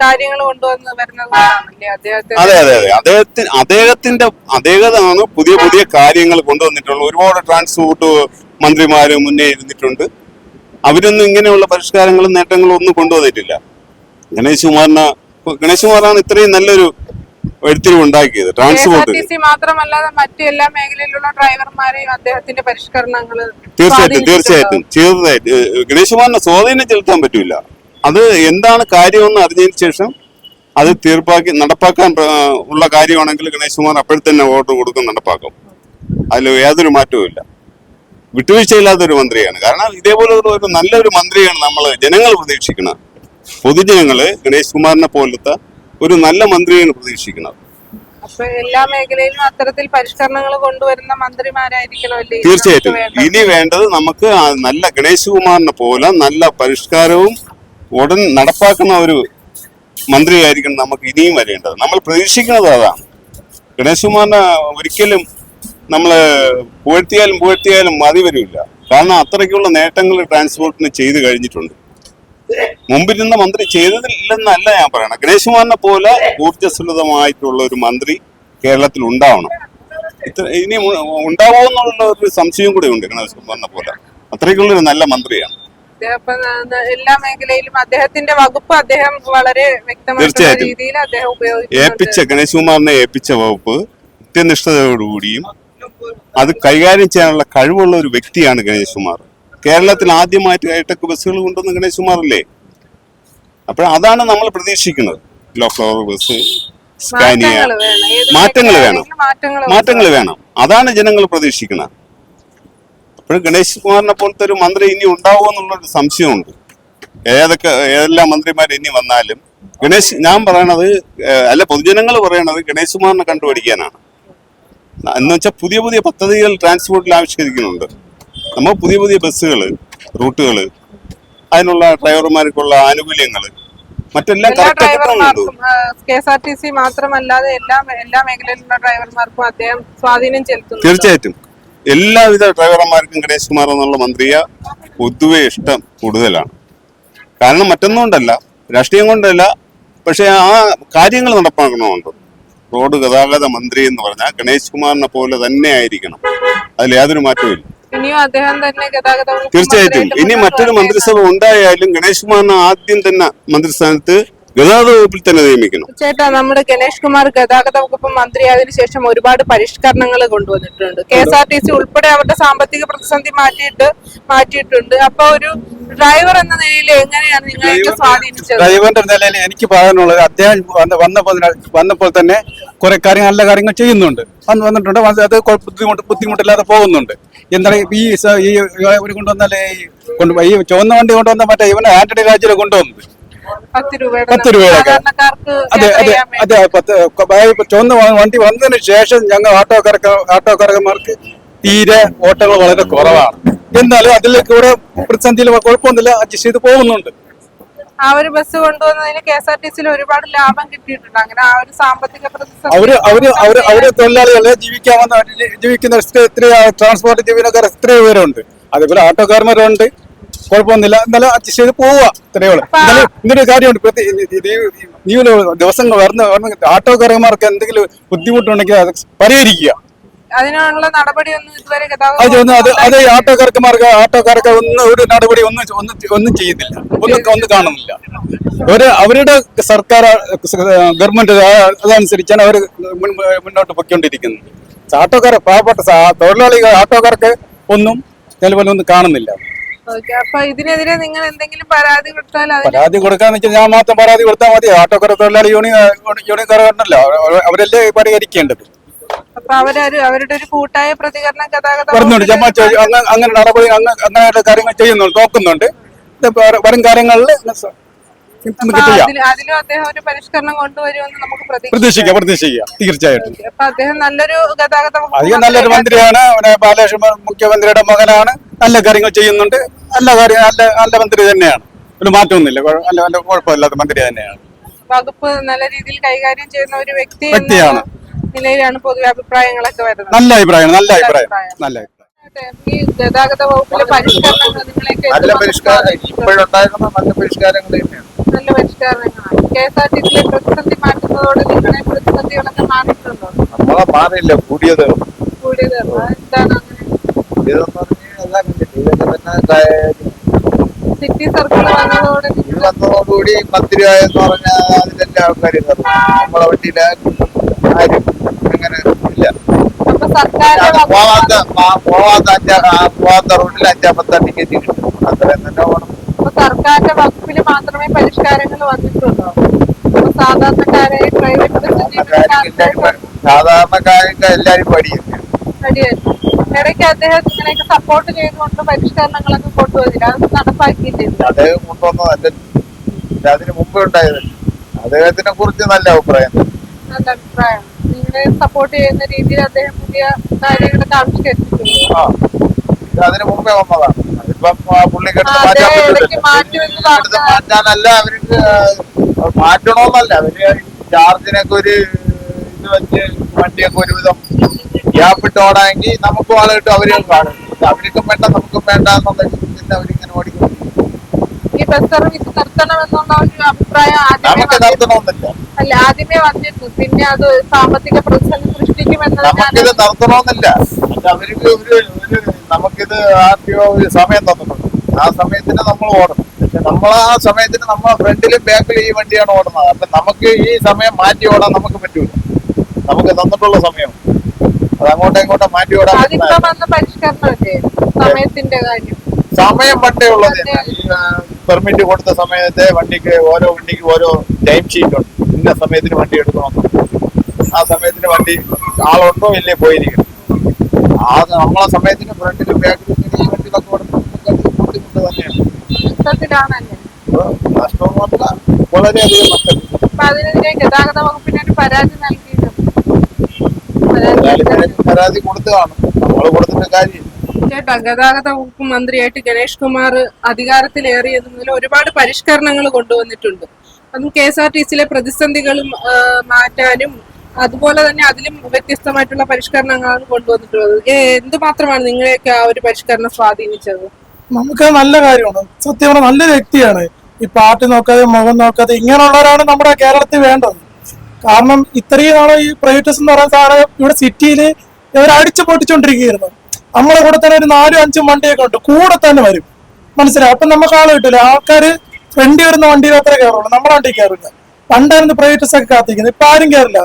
കാര്യങ്ങൾ കൊണ്ടുവന്ന് വരുന്നത്. അതെ അതെ അതെ, അദ്ദേഹമാണ് പുതിയ പുതിയ കാര്യങ്ങൾ കൊണ്ടുവന്നിട്ടുള്ളത്. ഒരുപാട് ട്രാൻസ്പോർട്ട് മന്ത്രിമാര് മുന്നേ ഇരുന്നിട്ടുണ്ട്. അവരൊന്നും ഇങ്ങനെയുള്ള പരിഷ്കാരങ്ങളും നേട്ടങ്ങളും ഒന്നും കൊണ്ടുവന്നിട്ടില്ല. ഗണേഷ് കുമാറാണ് ഇത്രയും നല്ലൊരു വഴിത്തിരിവ് ഉണ്ടാക്കിയത്. ട്രാൻസ്പോർട്ട് മാത്രമല്ലാതെ മറ്റു എല്ലാ മേഖലയിലുള്ള ഡ്രൈവർമാരെയും അദ്ദേഹത്തിന്റെ പരിഷ്കരണങ്ങൾ തീർച്ചയായിട്ടും ഗണേഷ് കുമാറിനെ സ്വാധീനം ചെലുത്താൻ പറ്റൂല. അത് എന്താണ് കാര്യമെന്ന് അറിഞ്ഞതിന് ശേഷം അത് നടപ്പാക്കാൻ ഉള്ള കാര്യമാണെങ്കിൽ ഗണേഷ് കുമാർ അപ്പോഴത്തന്നെ ഓർഡർ കൊടുക്കും, നടപ്പാക്കും. അതിൽ യാതൊരു മാറ്റവും ഇല്ല. വിട്ടുവീഴ്ചയില്ലാത്തൊരു മന്ത്രിയാണ്. കാരണം ഇതേപോലെ ഒരു നല്ലൊരു മന്ത്രിയാണ് ജനങ്ങൾ പ്രതീക്ഷിക്കുന്നത്. പൊതുജനങ്ങള് ഗണേഷ് കുമാറിനെ പോലത്തെ ഒരു നല്ല മന്ത്രിയാണ് പ്രതീക്ഷിക്കുന്നത്. എല്ലാ മേഖലയിലും അത്തരത്തിൽ പരിഷ്കരണങ്ങൾ കൊണ്ടുവരുന്ന മന്ത്രിമാരായിരിക്കണമല്ലേ തീർച്ചയായിട്ടും. ഇനി വേണ്ടത് നമുക്ക് നല്ല ഗണേഷ് കുമാറിനെ പോലെ നല്ല പരിഷ്കാരവും ഉടൻ നടപ്പാക്കുന്ന ഒരു മന്ത്രിയായിരിക്കണം നമുക്ക് ഇനിയും വരേണ്ടത്. നമ്മൾ പ്രതീക്ഷിക്കുന്നത് അതാണ്. ഗണേഷ് കുമാറിനെ ഒരിക്കലും നമ്മള് പുകഴ്ത്തിയാലും മതി വരില്ല. കാരണം അത്രയ്ക്കുള്ള നേട്ടങ്ങൾ ട്രാൻസ്പോർട്ടിന് ചെയ്തു കഴിഞ്ഞിട്ടുണ്ട്. മുമ്പിരുന്ന മന്ത്രി ചെയ്തതില്ലെന്നല്ല ഞാൻ പറയണം. ഗണേഷ് കുമാറിനെ പോലെ ഊർജ്ജസ്വലതമായിട്ടുള്ള ഒരു മന്ത്രി കേരളത്തിൽ ഉണ്ടാവണം. ഇനി ഉണ്ടാവുമെന്നുള്ള ഒരു സംശയം കൂടെ ഉണ്ട്. ഗണേഷ് കുമാറിനെ പോലെ അത്രയ്ക്കുള്ളൊരു നല്ല മന്ത്രിയാണ്. എല്ലാ മേഖലയിലും അദ്ദേഹത്തിന്റെ വകുപ്പ് അദ്ദേഹം വളരെ വ്യക്തമായ രീതിയിൽ അദ്ദേഹം ഉപയോഗിച്ചു. ഗണേഷ് കുമാറിനെ ഏൽപ്പിച്ച വകുപ്പ് കൃത്യനിഷ്ഠതയോടുകൂടിയും അത് കൈകാര്യം ചെയ്യാനുള്ള കഴിവുള്ള ഒരു വ്യക്തിയാണ് ഗണേഷ് കുമാർ. കേരളത്തിൽ ആദ്യമായിട്ട് ഹൈടെക് ബസ്സുകൾ കൊണ്ടുവന്ന ഗണേഷ് കുമാറല്ലേ. അതാണ് നമ്മൾ പ്രതീക്ഷിക്കുന്നത്. ലോ ഫ്ലോർ ബസ്, സ്കാനിയ, മാറ്റങ്ങൾ വേണം. അതാണ് ജനങ്ങൾ പ്രതീക്ഷിക്കുന്നത്. അപ്പോൾ ഗണേഷ് കുമാറിനെ പോലത്തെ ഒരു മന്ത്രി ഇനി ഉണ്ടാവുമോ എന്നുള്ളൊരു സംശയമുണ്ട്. ഏതെല്ലാം മന്ത്രിമാർ ഇനി വന്നാലും ഞാൻ പറയണത് അല്ല, പൊതുജനങ്ങൾ പറയണത് ഗണേഷ് കുമാറിനെ കണ്ടുപിടിക്കാനാണ്. എന്ന് വെച്ചാൽ പുതിയ പുതിയ പദ്ധതികൾ ട്രാൻസ്പോർട്ടിൽ ആവിഷ്കരിക്കുന്നുണ്ട്. നമ്മൾ പുതിയ പുതിയ ബസ്സുകൾ, റൂട്ടുകൾ, അതിനുള്ള ഡ്രൈവർമാർക്കുള്ള ആനുകൂല്യങ്ങൾ, മറ്റെല്ലാം KSRTC മാത്രമല്ലാതെ എല്ലാ മേഖലയിലുള്ള ഡ്രൈവർമാർക്കും അദ്ദേഹം സ്വാധീനം ചെലുത്തുന്നു. തീർച്ചയായിട്ടും എല്ലാവിധ ഡ്രൈവർമാർക്കും ഗണേഷ് കുമാർ എന്നുള്ള മന്ത്രിയെ പൊതുവെ ഇഷ്ടം കൂടുതലാണ്. കാരണം മറ്റൊന്നും കൊണ്ടല്ല, രാഷ്ട്രീയം കൊണ്ടല്ല, പക്ഷെ ആ കാര്യങ്ങൾ നടപ്പാക്കണമുണ്ട്. റോഡ് ഗതാഗത മന്ത്രി എന്ന് പറഞ്ഞാൽ ഗണേഷ് കുമാറിനെ പോലെ തന്നെ ആയിരിക്കണം. അതിൽ യാതൊരു മാറ്റവും തീർച്ചയായിട്ടും. ഇനി മറ്റൊരു മന്ത്രിസഭ ഉണ്ടായാലും ഗണേഷ് കുമാറിനെ ആദ്യം തന്നെ മന്ത്രിസ്ഥാനത്ത് ഗതാഗത വകുപ്പിൽ തന്നെ നിയമിക്കണം. ചേട്ടാ, നമ്മുടെ ഗണേഷ് കുമാർ ഗതാഗത വകുപ്പ് മന്ത്രിയായതിനു ശേഷം ഒരുപാട് പരിഷ്കരണങ്ങൾ കൊണ്ടുവന്നിട്ടുണ്ട്. KSRTC ഉൾപ്പെടെ അവരുടെ സാമ്പത്തിക പ്രതിസന്ധി മാറ്റിയിട്ടുണ്ട്. അപ്പൊ ഒരു ഡ്രൈവർ എന്ന നിലയിൽ എങ്ങനെയാണ് നിങ്ങളെ സ്വാധീനിച്ചത്? ഡ്രൈവറിന്റെ നിലയിൽ എനിക്ക് പറയാനുള്ളത്, അദ്ദേഹം വന്നപ്പോൾ തന്നെ കുറെ കാര്യങ്ങൾ, നല്ല കാര്യങ്ങൾ ചെയ്യുന്നുണ്ട്, വന്നിട്ടുണ്ട്. അത് ബുദ്ധിമുട്ടില്ലാതെ പോകുന്നുണ്ട്. എന്താണ് ഇവർ കൊണ്ടുവന്നാലേ ഈ ചുവന്ന വണ്ടി കൊണ്ടുവന്ന മറ്റേ ഇവനെ ആന്റണി രാജുവിനെ കൊണ്ടുവന്നത് 10 രൂപയുടെ. അതെ അതെ അതെ, ചുവന്ന വണ്ടി വന്നതിന് ശേഷം ഞങ്ങൾ ഓട്ടോക്കാരന്മാർക്ക് തീരെ ഓട്ടങ്ങൾ വളരെ കുറവാണ്. എന്നാലും അതിലേക്ക് കൂടെ പ്രതിസന്ധിയിൽ കുഴപ്പമൊന്നുമില്ല, അഡ്ജസ്റ്റ് ചെയ്ത് പോകുന്നുണ്ട്. ആ ഒരു ബസ് കൊണ്ടുവന്നതിന് KSRTC ഒരുപാട് ലാഭം കിട്ടിയിട്ടുണ്ട്. അങ്ങനെ ആ ഒരു സാമ്പത്തിക പ്രതിസന്ധി അവര് തൊഴിലാളികളെ ജീവിക്കുന്ന എത്രയോ ട്രാൻസ്പോർട്ട് ജീവനക്കാർ എത്രയോ പേരുണ്ട്. അതേപോലെ ഓട്ടോക്കാരന്മാരുണ്ട്. കുഴപ്പമൊന്നുമില്ല, എന്നാലും അഡ്ജസ്റ്റ് ചെയ്ത് പോവുക, ഇത്രയേ ഉള്ളൂ. എന്നാലും ഇങ്ങനെ ഒരു കാര്യമുണ്ട്, ഈ ദിവസങ്ങൾ വരുന്ന ആട്ടോക്കാരന്മാർക്ക് എന്തെങ്കിലും ബുദ്ധിമുട്ടുണ്ടെങ്കിൽ അത് പരിഹരിക്കുക. അതിനുള്ള നടപടിയൊന്നും ഇതുവരെ അത് ആട്ടോക്കാർക്ക് ഒരു നടപടി ഒന്നും ചെയ്യുന്നില്ല, ഒന്നും കാണുന്നില്ല. അവരുടെ സർക്കാർ ഗവൺമെന്റ് അതനുസരിച്ചാണ് അവർ മുന്നോട്ട് പൊയ്ക്കൊണ്ടിരിക്കുന്നത്. പാവപ്പെട്ട തൊഴിലാളികൾ ആട്ടോക്കാർക്ക് ഒന്നും നിലവിൽ ഒന്നും കാണുന്നില്ല. അപ്പൊ ഇതിനെതിരെ നിങ്ങൾ എന്തെങ്കിലും പരാതി കൊടുത്താൽ പരാതി കൊടുക്കാന്ന് വെച്ചാൽ ഞാൻ മാത്രം പരാതി കൊടുത്താൽ മതി? ആട്ടോക്കാർ തൊഴിലാളി യൂണിയൻകാരുണ്ടല്ലോ, അവരല്ലേ പരിഹരിക്കേണ്ടത്. അപ്പൊ അവരുടെ ഒരു കൂട്ടായ പ്രതികരണം വരുന്നുണ്ട്. അങ്ങനെ നടപടി അങ്ങനെയുള്ള കാര്യങ്ങൾ ചെയ്യുന്നുണ്ട്, നോക്കുന്നുണ്ട്. വരും കാര്യങ്ങളിൽ അതിലും അദ്ദേഹം ഒരു പരിഷ്കരണം കൊണ്ടുവരുമെന്ന് നമുക്ക് പ്രതീക്ഷിക്കാം, തീർച്ചയായിട്ടും. അപ്പൊ അദ്ദേഹം നല്ലൊരു ഗതാഗത അധികം നല്ലൊരു മന്ത്രിയാണ്. ബാലകൃഷ്ണൻ മുഖ്യമന്ത്രിയുടെ മകനാണ്, നല്ല കാര്യങ്ങൾ ചെയ്യുന്നുണ്ട്. നല്ല മന്ത്രി തന്നെയാണ്, ഒരു മാറ്റമൊന്നുമില്ല, നല്ല കുഴപ്പമില്ലാത്ത മന്ത്രി തന്നെയാണ്. വകുപ്പ് നല്ല രീതിയിൽ കൈകാര്യം ചെയ്യുന്ന ഒരു വ്യക്തിയാണ് നിലയിലാണ് പൊതുവെ അഭിപ്രായങ്ങളൊക്കെ വരുന്നത്. നല്ല അഭിപ്രായം. ഈ ഗതാഗത വകുപ്പിലെ പരിഷ്കരണങ്ങൾ നിങ്ങളെയൊക്കെ നല്ല പരിഷ്കാരം ഇപ്പോഴുണ്ടായിരുന്ന നല്ല പരിഷ്കാരങ്ങൾ തന്നെയാണ്. നല്ല പരിഷ്കരണങ്ങളാണ്. KSRTC പ്രതിസന്ധി മാറ്റുന്നതോടെ നിങ്ങളെ പ്രതിസന്ധികളൊക്കെ മാറിയിട്ടുണ്ടോ? നമ്മളെ മാറിയില്ല, കൂടിയത് എന്താണ് അങ്ങനെ? കൂടിയതെന്ന് പറഞ്ഞാൽ എല്ലാം ഇതൊക്കെ തന്നെ സിറ്റി സർക്കിൾ വന്നതോടുകൂടി 10 രൂപ എന്ന് പറഞ്ഞാൽ അതിലെല്ലാം ആൾക്കാർ നമ്മളെ വണ്ടിയില് ആരും അങ്ങനെ ഇല്ല. പോവാത്ത റൂട്ടിൽ 5-10 ടിക്കറ്റ് കിട്ടും, അത്രയും തന്നെ ഓണം. സർക്കാരിന്റെ വകുപ്പിൽ മാത്രമേ പരിഷ്കാരങ്ങൾ വന്നിട്ടുള്ളൂ. സാധാരണക്കാരെ സാധാരണക്കാർക്ക് എല്ലാരും പടിയുണ്ട്. ഇടയ്ക്ക് അദ്ദേഹം ഇങ്ങനെയൊക്കെ സപ്പോർട്ട് ചെയ്തുകൊണ്ട് പരിഷ്കരണങ്ങളൊക്കെ കൊണ്ടുവന്നില്ല, അത് നടപ്പാക്കിയിട്ടില്ല. അദ്ദേഹം കൊണ്ടുവന്നതല്ല, അതിന് മുമ്പ് ഉണ്ടായത്. അദ്ദേഹത്തിനെ കുറിച്ച് നല്ല അഭിപ്രായം. നല്ല അഭിപ്രായം. നിങ്ങളെ സപ്പോർട്ട് ചെയ്യുന്ന രീതിയിൽ അദ്ദേഹം പുതിയ കാര്യങ്ങളൊക്കെ ആവിഷ്കരിച്ചിട്ടുണ്ട്. അതിന് മുമ്പേ വന്നതാണ്. അതിപ്പം പുള്ളിക്കെടുത്ത് മാറ്റാനല്ല, അവർക്ക് മാറ്റണോന്നല്ല, അവര് ചാർജിനൊക്കെ ഒരു ഇത് വെച്ച് വണ്ടിയൊക്കെ ഒരുവിധം ഗ്യാപ്പിട്ട് ഓടാമെങ്കിൽ നമുക്കും ആളെ കിട്ടും, അവരും കാണും. അവർക്കും വേണ്ട നമുക്കും വേണ്ട എന്നുള്ള രീതിയിൽ അവരിങ്ങനെ ഓടിക്കും. ഈ ബസ് സർവീസ് നിർത്തണമെന്നുള്ള ഒരു അഭിപ്രായം ആദ്യമേ വന്നിരുന്നു, പിന്നെ അത് സാമ്പത്തിക പ്രതിസന്ധി സൃഷ്ടിക്കുമെന്ന്. നമുക്കിത് നിർത്തണമെന്നില്ല, അവർക്ക് നമുക്കിത് RTO ഒരു സമയം തന്നിട്ടുണ്ട്, ആ സമയത്തിന് നമ്മൾ ഓടണം. പക്ഷെ നമ്മൾ ആ സമയത്തിന് നമ്മളെ ഫ്രണ്ടിലും ബാക്കിലും ഈ വണ്ടിയാണ് ഓടുന്നത്. അപ്പൊ നമുക്ക് ഈ സമയം മാറ്റി ഓടാൻ നമുക്ക് പറ്റൂല, നമുക്ക് തന്നിട്ടുള്ള സമയം അത് അങ്ങോട്ടും ഇങ്ങോട്ടും മാറ്റി ഓടാൻ സമയത്തിന്റെ കാര്യം. സമയം പണ്ടേ ഉള്ളത് പെർമിറ്റ് കൊടുത്ത സമയത്തെ ഓരോ വണ്ടിക്ക് ഓരോ ടൈം ഷീറ്റ് ഉണ്ട്. ഇന്ന സമയത്തിന് വണ്ടി എടുക്കണം, ആ സമയത്തിന് വണ്ടി ആളുണ്ടോ ഇല്ലേ പോയിരിക്കണം. നമ്മളെ സമയത്തിന് ഫ്രണ്ടിലും ബാക്കിലും ഈ വണ്ടികളൊക്കെ ബുദ്ധിമുട്ട് തന്നെയാണ്. നഷ്ടമൊന്നുമല്ല, വളരെയധികം നഷ്ടം. അതിനെതിരെ ഗതാഗത വകുപ്പിന് ഒരു പരാതി നൽകിയിട്ടുണ്ട്. പരാതി കൊടുത്തതാണ്, നമ്മൾ കൊടുത്തിട്ട് കാര്യം. ചേട്ടാ, ഗതാഗത വകുപ്പ് മന്ത്രിയായിട്ട് ഗണേഷ് കുമാർ അധികാരത്തിലേറിയത് മുതൽ ഒരുപാട് പരിഷ്കരണങ്ങൾ കൊണ്ടുവന്നിട്ടുണ്ട്. അതും KSRTCയിലെ പ്രതിസന്ധികളും മാറ്റാനും അതുപോലെ തന്നെ അതിലും വ്യത്യസ്തമായിട്ടുള്ള പരിഷ്കരണങ്ങളാണ് കൊണ്ടുവന്നിട്ടുള്ളത്. എന്തുമാത്രമാണ് നിങ്ങളെയൊക്കെ ആ ഒരു പരിഷ്കരണം സ്വാധീനിച്ചത്? നമുക്ക് നല്ല കാര്യമാണ്, സത്യം പറഞ്ഞാൽ നല്ലൊരു വ്യക്തിയാണ്. ഈ പാർട്ടി നോക്കാതെ മുഖം നോക്കാതെ ഇങ്ങനെയുള്ളവരാണ് നമ്മുടെ കേരളത്തിൽ വേണ്ടത്. കാരണം ഇത്രയും നാളെ ഈ പ്രൈവറ്റസ് എന്ന് പറയുന്ന സാധനം ഇവിടെ സിറ്റിയിൽ ഇവർ അടിച്ചു പൊട്ടിച്ചോണ്ടിരിക്കുകയായിരുന്നു. നമ്മളെ കൂടെ തന്നെ ഒരു 4-5 വണ്ടിയൊക്കെ ഉണ്ട്, കൂടെ തന്നെ വരും, മനസ്സിലായി. അപ്പൊ നമുക്ക് ആളെ കിട്ടില്ല. ആൾക്കാര് ഫ്രണ്ടി വരുന്ന വണ്ടിയിൽ അത്ര കയറുള്ളൂ, നമ്മുടെ വണ്ടി കയറില്ല. പണ്ടായിരുന്നു പ്രൈവറ്റസ് ഒക്കെ കാത്തിക്കുന്നത്, ഇപ്പൊ ആരും കയറില്ല.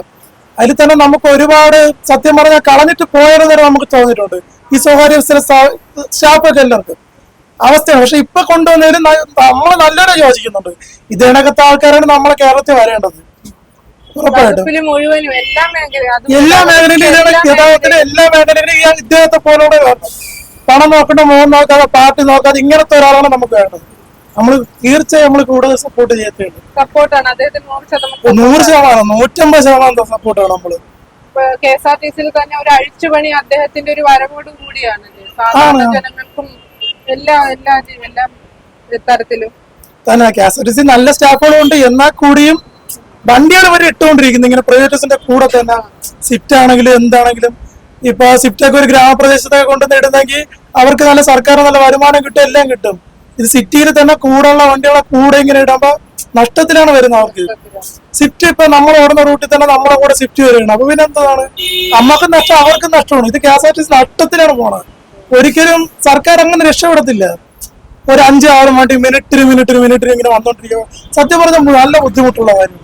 അതിൽ തന്നെ നമുക്ക് ഒരുപാട് സത്യം പറഞ്ഞാൽ കളഞ്ഞിട്ട് പോയത് തന്നെ നമുക്ക് തോന്നിയിട്ടുണ്ട് ഈ സ്വകാര്യ സ്റ്റാഫൊക്കെ എല്ലാവർക്കും അവസ്ഥയാണ്. പക്ഷെ ഇപ്പൊ കൊണ്ടുവന്നതിൽ നമ്മൾ നല്ലൊരു യോജിക്കുന്നുണ്ട്. ഇതിനകത്തെ ആൾക്കാരാണ് നമ്മളെ കേരളത്തിൽ വരേണ്ടത്. ഉറപ്പായിട്ടും എല്ലാ മേഖലയിലും ഗതാഗതത്തിലെ എല്ലാ മേഖലയിലും ഇദ്ദേഹത്തെ പോലുള്ള പണം നോക്കേണ്ട, മുഖം നോക്കാതെ പാർട്ടി നോക്കാതെ ഇങ്ങനത്തെ ഒരാളാണ് നമുക്ക് വേണ്ടത്. നമ്മൾ തീർച്ചയായും നമ്മൾ കൂടുതൽ സപ്പോർട്ട് ചെയ്തിട്ടുണ്ട്. 100%, 150% സപ്പോർട്ടാണ് നമ്മള്. KSRTCയിൽ തന്നെ ഒരു അഴിച്ചുപണി അദ്ദേഹത്തിന്റെ ഒരു വരവോട് കൂടിയാണല്ലേ സാധാരണ ജനങ്ങൾക്കും എല്ലാ തരത്തിലും തന്നെ. KSRTC നല്ല സ്റ്റാഫുകളും ഉണ്ട്, എന്നാൽ കൂടിയും വണ്ടികൾ വരെ ഇട്ടുകൊണ്ടിരിക്കുന്നത് ഇങ്ങനെ പ്രൈവറ്റസിന്റെ കൂടെ തന്നെ. സ്വിഫ്റ്റ് ആണെങ്കിലും എന്താണെങ്കിലും, ഇപ്പൊ സ്വിഫ്റ്റ് ഒക്കെ ഒരു ഗ്രാമപ്രദേശത്തൊക്കെ കൊണ്ടുവന്ന് ഇടുന്നെങ്കിൽ അവർക്ക് നല്ല സർക്കാർ നല്ല വരുമാനം കിട്ടും, എല്ലാം കിട്ടും. ഇത് സിറ്റിയിൽ തന്നെ കൂടുള്ള വണ്ടികളെ കൂടെ ഇങ്ങനെ ഇടുമ്പോ നഷ്ടത്തിലാണ് വരുന്നത് അവർക്ക്. സ്വിഫ്റ്റ് ഇപ്പൊ നമ്മൾ ഓടുന്ന റൂട്ടിൽ തന്നെ നമ്മളെ കൂടെ സ്വിഫ്റ്റ് വരികയാണ്. അപ്പൊ പിന്നെ എന്താണ്, നമ്മക്കും നഷ്ടം അവർക്കും നഷ്ടമാണ്. ഇത് KSRTC നഷ്ടത്തിലാണ് പോണത്. ഒരിക്കലും സർക്കാർ അങ്ങനെ രക്ഷപ്പെടത്തില്ല. ഒരു 5-6 വണ്ടി മിനിറ്റിന് ഇങ്ങനെ വന്നോണ്ടിരിക്കുക. സത്യം പറഞ്ഞാൽ നല്ല ബുദ്ധിമുട്ടുള്ള കാര്യം.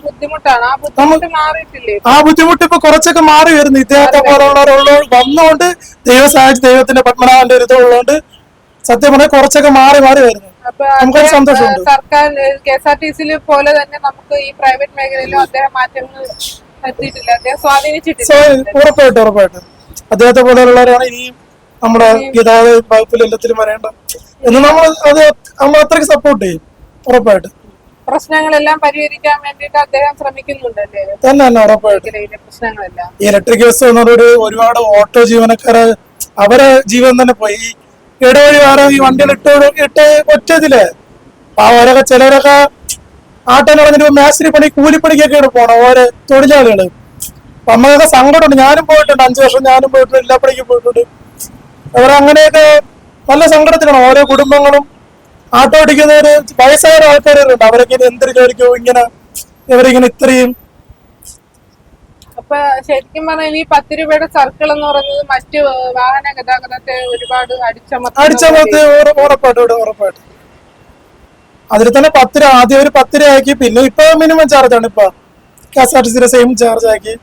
ബുദ്ധിമുട്ടാണ്. ആ ബുദ്ധിമുട്ട് ഇപ്പൊ കുറച്ചൊക്കെ മാറി വരുന്നു. ഇദ്ദേഹത്തെ പോലുള്ളവരുള്ള വന്നുകൊണ്ട് ദൈവസഹായിച്ച് ദൈവത്തിന്റെ പത്മനാഭന്റെ ഒരു ഇതുള്ളതുകൊണ്ട് സത്യം പറഞ്ഞാൽ കുറച്ചൊക്കെ മാറി വരുന്നു. നമുക്കൊരു സന്തോഷമുണ്ട്. സർക്കാർ KSRTC പോലെ തന്നെ നമുക്ക് ഈ പ്രൈവറ്റ് മേഖലയിലും അദ്ദേഹം മാറ്റങ്ങൾ എത്തിയിട്ടില്ല, അദ്ദേഹം സ്വാധീനിച്ചിട്ടില്ല. ഉറപ്പായിട്ടും അദ്ദേഹത്തെ പോലെയുള്ളവരാണ് ഇനിയും നമ്മുടെ ഗതാഗത വകുപ്പിൽ എല്ലാത്തിലും വരേണ്ട എന്ന് നമ്മൾ അത്രയ്ക്ക് സപ്പോർട്ട് ചെയ്യും. ഉറപ്പായിട്ട് പ്രശ്നങ്ങളെല്ലാം പരിഹരിക്കാൻ വേണ്ടിട്ട് അദ്ദേഹം ശ്രമിക്കുന്നുണ്ടല്ലേ? തന്നെ ഉറപ്പായിട്ട്. പ്രശ്നങ്ങളെല്ലാം ഈ ഇലക്ട്രിക് ബസ് വന്നതോട് ഒരുപാട് ഓട്ടോ ജീവനക്കാര് അവരെ ജീവൻ തന്നെ പോയി. ഇടവഴികാരൻ ഈ വണ്ടികൾ ഇട്ട് ഒറ്റതില്ലേ അവരൊക്കെ ചിലരൊക്കെ ആട്ടം നടന്നിട്ട് മേസ്ത്രി പണി കൂലിപ്പണിക്കൊക്കെയാണ് പോണം ഓരോ തൊഴിലാളികള്. അപ്പൊ നമ്മക്കൊക്കെ സങ്കടമുണ്ട്. ഞാനും പോയിട്ടുണ്ട്, 5 വർഷം ഞാനും പോയിട്ടുണ്ട്, എല്ലാ പണിക്കും പോയിട്ടുണ്ട്. അവരങ്ങനെയൊക്കെ നല്ല സങ്കടത്തിലാണ്. ഓരോ കുടുംബങ്ങളും ആട്ടോ ഓടിക്കുന്നവര് വയസ്സായ ആൾക്കാരുണ്ട്. അവരൊക്കെ എന്തൊരു ജോലിക്കും ഇവരിങ്ങനെ ഇത്രയും. അപ്പൊ ശരിക്കും പറഞ്ഞാൽ ഈ 10 രൂപയുടെ സർക്കിൾ എന്ന് പറയുന്നത് മറ്റ് വാഹന ഗതാഗതത്തെ ഒരുപാട് അടിച്ചമർത്തി ഉറപ്പായിട്ട്. അതിൽ തന്നെ 10 രൂപ ആദ്യം ഒരു 10 രൂപ ആക്കി, പിന്നെ ഇപ്പൊ മിനിമം ചാർജ് ആണ്. ഇപ്പൊ KSRTC സെയിം ചാർജ് ആക്കി.